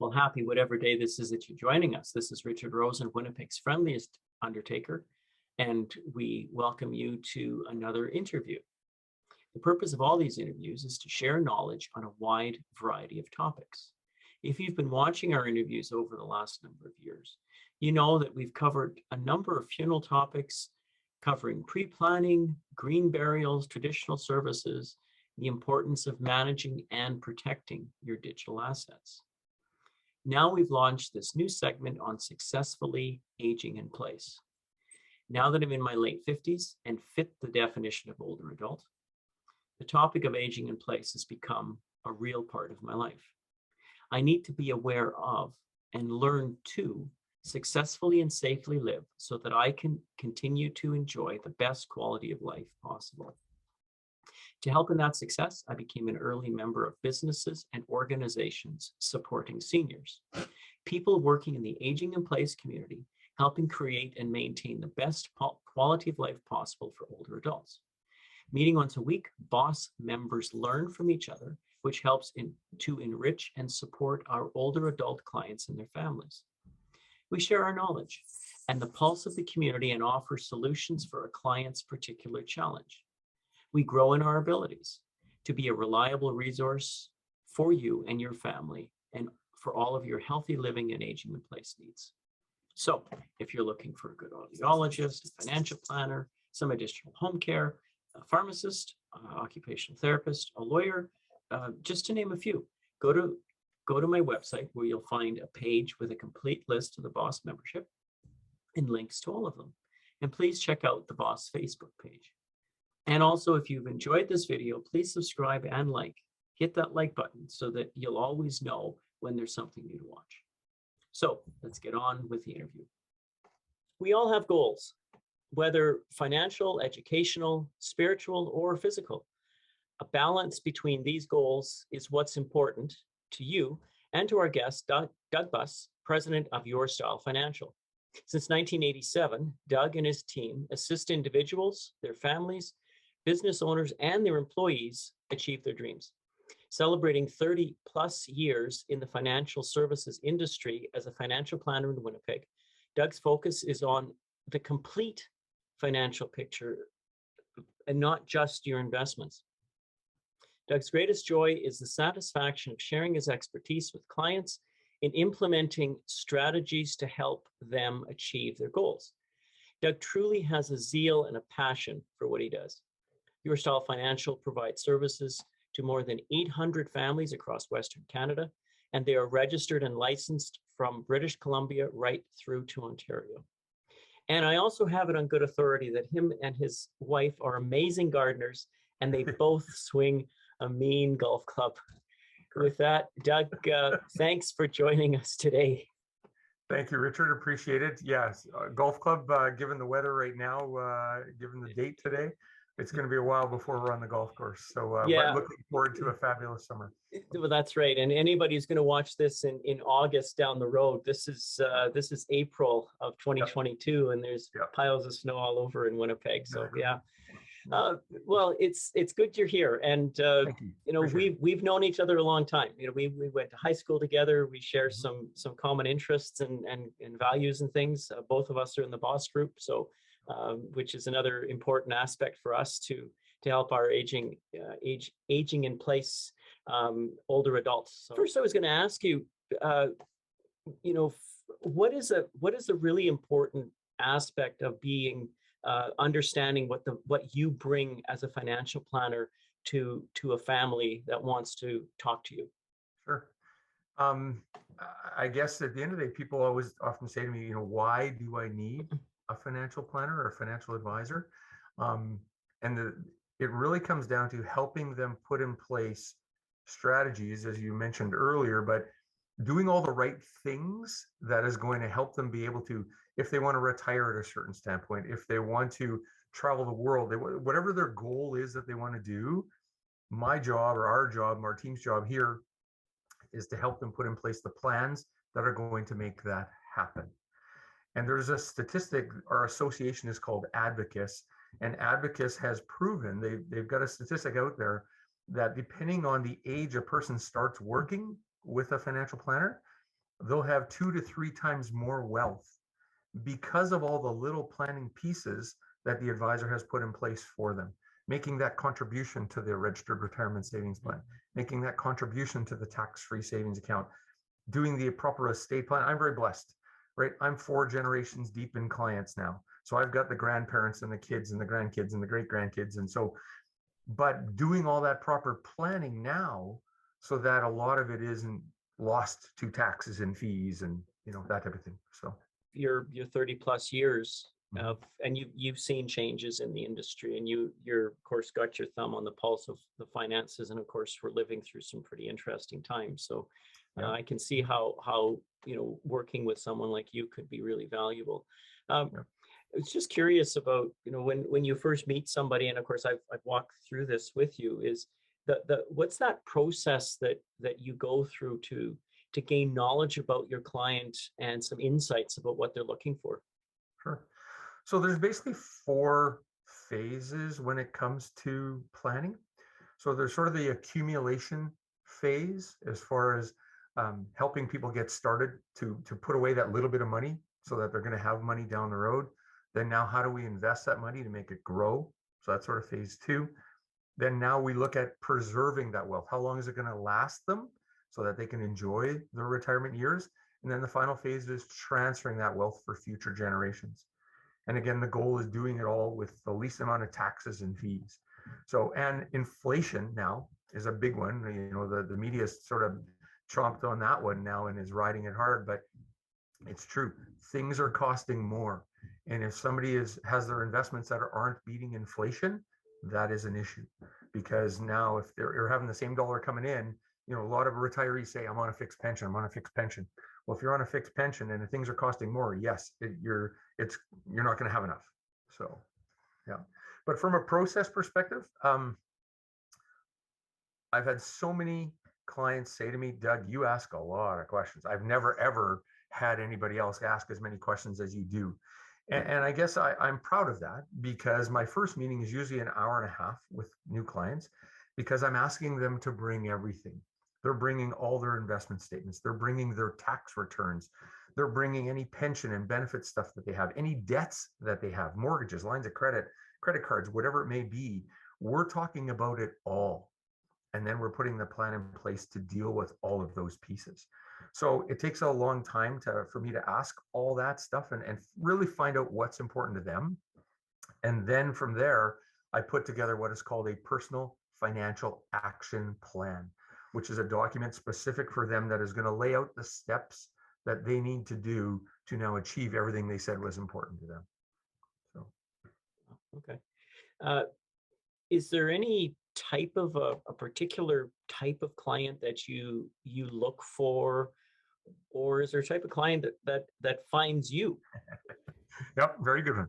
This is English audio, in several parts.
Well, happy whatever day this is that you're joining us. This is Richard Rosen, Winnipeg's friendliest undertaker, and we welcome you to another interview. The purpose of all these interviews is to share knowledge on a wide variety of topics. If you've been watching our interviews over the last number of years, you know that we've covered a number of funeral topics, covering pre-planning, green burials, traditional services, the importance of managing and protecting your digital assets. Now we've launched this new segment on successfully aging in place. Now that I'm in my late 50s and fit the definition of older adult, the topic of aging in place has become a real part of my life. I need to be aware of and learn to successfully and safely live so that I can continue to enjoy the best quality of life possible. To help in that success, I became an early member of businesses and organizations supporting seniors, people working in the aging in place community, helping create and maintain the best quality of life possible for older adults. Meeting once a week, BOSS members learn from each other, which helps to enrich and support our older adult clients and their families. We share our knowledge and the pulse of the community and offer solutions for a client's particular challenge. We grow in our abilities to be a reliable resource for you and your family and for all of your healthy living and aging in place needs. So if you're looking for a good audiologist, a financial planner, some additional home care, a pharmacist, occupational therapist, a lawyer, just to name a few, go to my website where you'll find a page with a complete list of the BOSS membership and links to all of them. And please check out the BOSS Facebook page. And also, if you've enjoyed this video, please subscribe and hit that like button so that you'll always know when there's something new to watch. So let's get on with the interview. We all have goals, whether financial, educational, spiritual, or physical. A balance between these goals is what's important to you and to our guest, Doug Buss, president of Your Style Financial. Since 1987, Doug and his team assist individuals, their families, business owners, and their employees achieve their dreams. Celebrating 30 plus years in the financial services industry as a financial planner in Winnipeg, Doug's focus is on the complete financial picture and not just your investments. Doug's greatest joy is the satisfaction of sharing his expertise with clients in implementing strategies to help them achieve their goals. Doug truly has a zeal and a passion for what he does. Your Style Financial provides services to more than 800 families across Western Canada, and they are registered and licensed from British Columbia right through to Ontario. And I also have it on good authority that him and his wife are amazing gardeners, and they both swing a mean golf club. With that, Doug, thanks for joining us today. Thank you, Richard. Appreciate it. Yes, golf club, given the weather right now, given the date today, it's going to be a while before we're on the golf course. So but looking forward to a fabulous summer. Well, that's right. And anybody who's going to watch this in August down the road, this is April of 2022, and there's piles of snow all over in Winnipeg. So well, it's good you're here, and you know, we've known each other a long time. You know, we went to high school together. We share some common interests and values and things. Both of us are in the BOSS group, so which is another important aspect for us to help our aging in place older adults. So first, I was going to ask you, you know, what is a really important aspect of being understanding what you bring as a financial planner to a family that wants to talk to you? Sure. I guess at the end of the day, people often say to me, you know, why do I need a financial planner or a financial advisor? It really comes down to helping them put in place strategies, as you mentioned earlier, but doing all the right things that is going to help them be able to, if they want to retire at a certain standpoint, if they want to travel the world, whatever their goal is that they want to do, my job or our job, our team's job here is to help them put in place the plans that are going to make that happen. And there's a statistic, our association is called Advocates, and Advocates has proven, they've got a statistic out there that depending on the age a person starts working with a financial planner, they'll have 2 to 3 times more wealth because of all the little planning pieces that the advisor has put in place for them, making that contribution to the registered retirement savings plan, making that contribution to the tax-free savings account, doing the proper estate plan. I'm very blessed, right? I'm 4 generations deep in clients now. So I've got the grandparents and the kids and the grandkids and the great grandkids. And so, but doing all that proper planning now so that a lot of it isn't lost to taxes and fees and, that type of thing. So your 30 plus years Mhm. of, and you've seen changes in the industry, and you're of course got your thumb on the pulse of the finances, and of course we're living through some pretty interesting times. So yeah, I can see how working with someone like you could be really valuable. yeah. I was just curious about, when you first meet somebody, and of course I've walked through this with you, is the what's that process that you go through to gain knowledge about your client and some insights about what they're looking for? Sure. So there's basically 4 phases when it comes to planning. So there's sort of the accumulation phase as far as helping people get started to put away that little bit of money so that they're going to have money down the road. Then now, how do we invest that money to make it grow? So that's sort of phase 2. Then now we look at preserving that wealth. How long is it going to last them so that they can enjoy their retirement years? And then the final phase is transferring that wealth for future generations. And again, the goal is doing it all with the least amount of taxes and fees. So, and inflation now is a big one. The media sort of chomped on that one now and is riding it hard, but it's true. Things are costing more. And if somebody has their investments that aren't beating inflation, that is an issue. Because now if you're having the same dollar coming in, a lot of retirees say, I'm on a fixed pension, I'm on a fixed pension. Well, if you're on a fixed pension and things are costing more, yes, you're not going to have enough. So, yeah. But from a process perspective, I've had so many clients say to me, Doug, you ask a lot of questions. I've never, ever had anybody else ask as many questions as you do. And I guess I'm proud of that, because my first meeting is usually an hour and a half with new clients, because I'm asking them to bring everything. They're bringing all their investment statements. They're bringing their tax returns. They're bringing any pension and benefit stuff that they have, any debts that they have, mortgages, lines of credit, credit cards, whatever it may be. We're talking about it all. And then we're putting the plan in place to deal with all of those pieces. So it takes a long time for me to ask all that stuff and really find out what's important to them. And then from there, I put together what is called a personal financial action plan, which is a document specific for them that is going to lay out the steps that they need to do to now achieve everything they said was important to them. So, Okay. Uh, is there any type of a particular type of client that you look for, or is there a type of client that finds you? yep, very good one.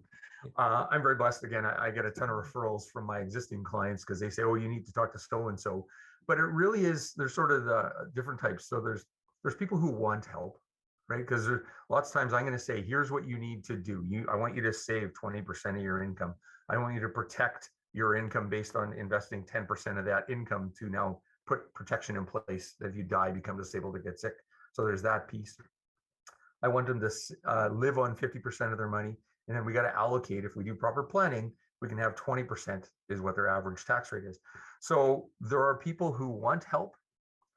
I'm very blessed. Again, I get a ton of referrals from my existing clients because they say, "Oh, you need to talk to so and so." But it really is. There's sort of the different types. So there's people who want help, right? Because lots of times I'm going to say, "Here's what you need to do. I want you to save 20% of your income. I want you to protect your income based on investing 10% of that income to now put protection in place that if you die, become disabled, or get sick." So there's that piece. I want them to live on 50% of their money. And then we got to allocate, if we do proper planning, we can have 20% is what their average tax rate is. So there are people who want help.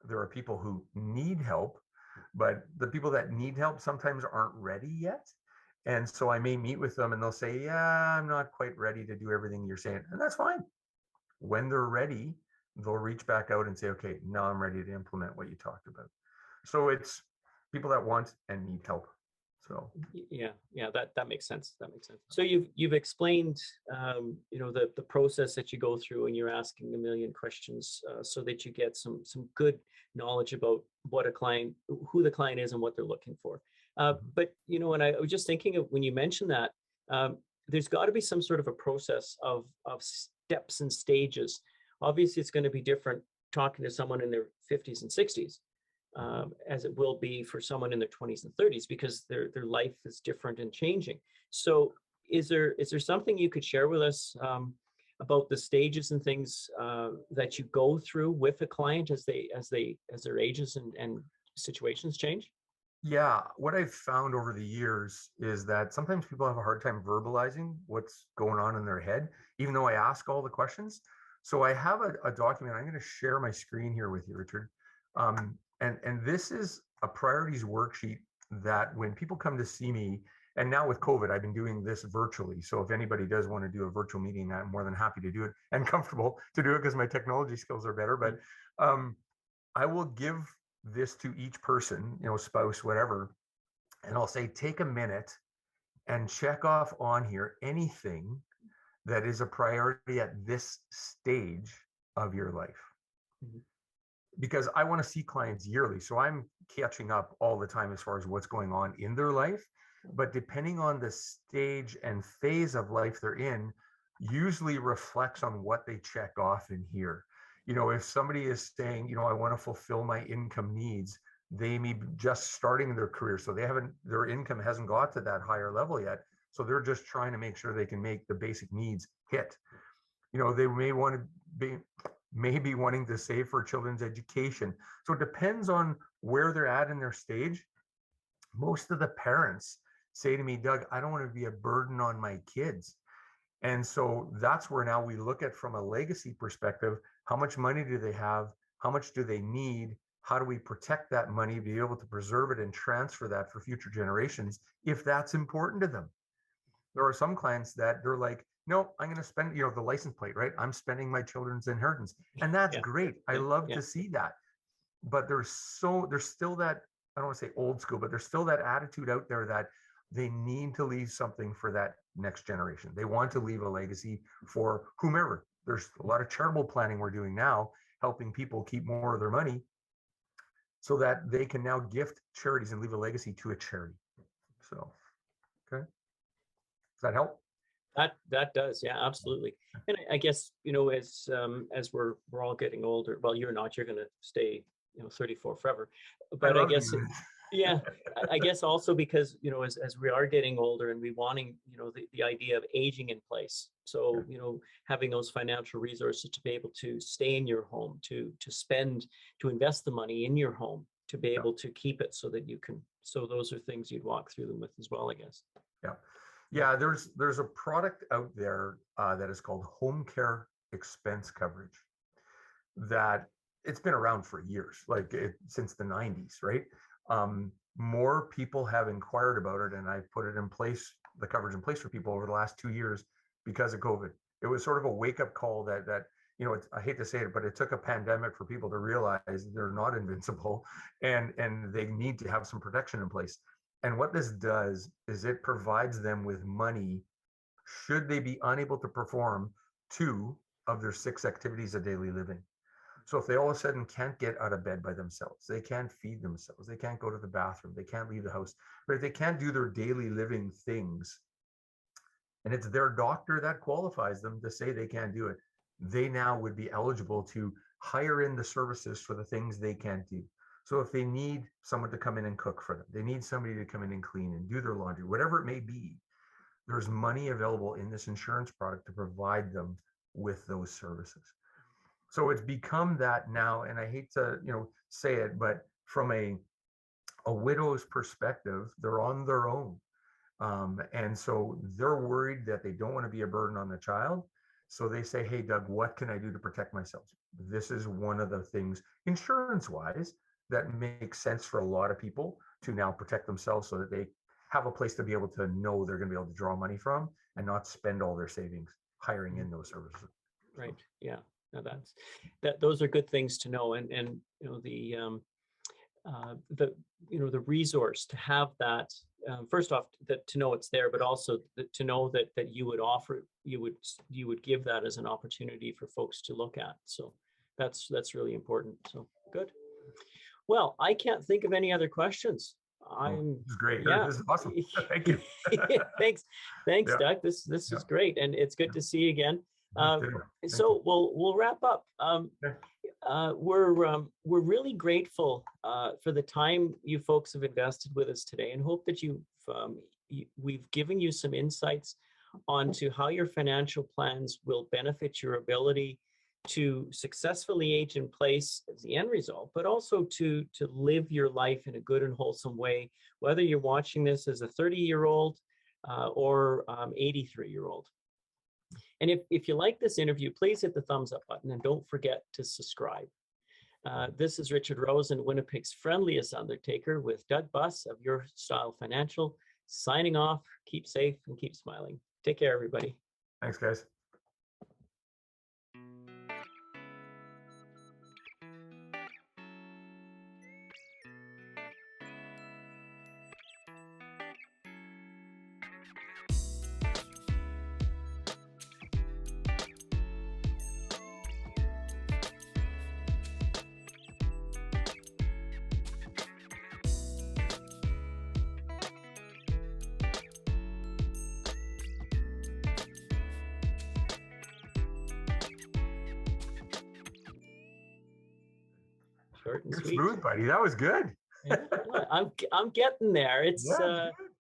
There are people who need help, but the people that need help sometimes aren't ready yet. And so I may meet with them and they'll say, yeah, I'm not quite ready to do everything you're saying. And that's fine. When they're ready, they'll reach back out and say, okay, now I'm ready to implement what you talked about. So it's people that want and need help. So Yeah, that makes sense. That makes sense. So you've explained, the process that you go through, and you're asking a million questions so that you get some good knowledge about what who the client is, and what they're looking for. But when I was just thinking of when you mentioned that, there's got to be some sort of a process of steps and stages. Obviously, it's going to be different talking to someone in their 50s and 60s. As it will be for someone in their 20s and 30s, because their life is different and changing. So is there something you could share with us about the stages and things that you go through with a client as their ages and situations change? Yeah, what I've found over the years is that sometimes people have a hard time verbalizing what's going on in their head, even though I ask all the questions. So I have a document. I'm going to share my screen here with you, Richard. And this is a priorities worksheet that when people come to see me, and now with COVID, I've been doing this virtually. So if anybody does want to do a virtual meeting, I'm more than happy to do it and comfortable to do it because my technology skills are better. But um, I will give this to each person, spouse, whatever, and I'll say, take a minute and check off on here anything that is a priority at this stage of your life. Mhm. Because I want to see clients yearly. So I'm catching up all the time as far as what's going on in their life. But depending on the stage and phase of life they're in, usually reflects on what they check off in here. If somebody is saying, I want to fulfill my income needs, they may be just starting their career. So their income hasn't got to that higher level yet. So they're just trying to make sure they can make the basic needs hit. They may be wanting to save for children's education. So it depends on where they're at in their stage. Most of the parents say to me, Doug, I don't want to be a burden on my kids. And so that's where now we look at, from a legacy perspective, how much money do they have? How much do they need? How do we protect that money, be able to preserve it and transfer that for future generations if that's important to them? There are some clients that they're like, no, I'm going to spend, the license plate, right? I'm spending my children's inheritance. And that's Yeah, great. I yeah, love yeah. to see that. But there's still that, I don't want to say old school, but there's still that attitude out there that they need to leave something for that next generation. They want to leave a legacy for whomever. There's a lot of charitable planning we're doing now, helping people keep more of their money so that they can now gift charities and leave a legacy to a charity. So, okay. Does that help? That does, yeah, absolutely. And I guess as we're all getting older. Well, you're not. You're going to stay 34 forever. I But I love guess doing yeah, it. I guess also because as we are getting older and we wanting the idea of aging in place. Yeah. So having those financial resources to be able to stay in your home, to spend, to invest the money in your home, to be Yeah. able to keep it so that you can. So those are things you'd walk through them with as well, I guess. Yeah. Yeah, there's a product out there that is called home care expense coverage that it's been around for years, since the 90s, right? More people have inquired about it, and I've put it in place, the coverage in place for people over the last 2 years because of COVID. It was sort of a wake up call that I hate to say it, but it took a pandemic for people to realize they're not invincible, and they need to have some protection in place. And what this does is it provides them with money should they be unable to perform two of their six activities of daily living. So if they all of a sudden can't get out of bed by themselves, they can't feed themselves, they can't go to the bathroom, they can't leave the house, but if they can't do their daily living things, and it's their doctor that qualifies them to say they can't do it, they now would be eligible to hire in the services for the things they can't do. So if they need someone to come in and cook for them, they need somebody to come in and clean and do their laundry, whatever it may be, there's money available in this insurance product to provide them with those services. So it's become that now, and I hate to say it, but from a widow's perspective, they're on their own. And so they're worried that they don't want to be a burden on the child. So they say, hey, Doug, what can I do to protect myself? This is one of the things, insurance wise, that makes sense for a lot of people to now protect themselves so that they have a place to be able to know they're going to be able to draw money from and not spend all their savings hiring in those services. Right. Yeah. No, those are good things to know. And the the resource to have that, first off, that to know it's there, but also to know that you would offer, you would give that as an opportunity for folks to look at. So that's really important. So good. Well, I can't think of any other questions. Oh, I'm this is great. Yeah. This is awesome. Thank you. Thanks, Yeah, Doug. This yeah, is great, and it's good yeah. to see you again. Uh, Thank you. so we'll wrap up. Okay. We're really grateful for the time you folks have invested with us today, and hope that we've given you some insights onto how your financial plans will benefit your ability to successfully age in place as the end result, but also to live your life in a good and wholesome way, whether you're watching this as a 30-year-old or 83-year-old. And if you like this interview, please hit the thumbs up button and don't forget to subscribe. This is Richard Rosen, Winnipeg's friendliest undertaker, with Doug Buss of Your Style Financial, signing off. Keep safe and keep smiling. Take care, everybody. Thanks, guys. Short and You're sweet. smooth, buddy. That was good. Yeah, I'm getting there. It's Yeah,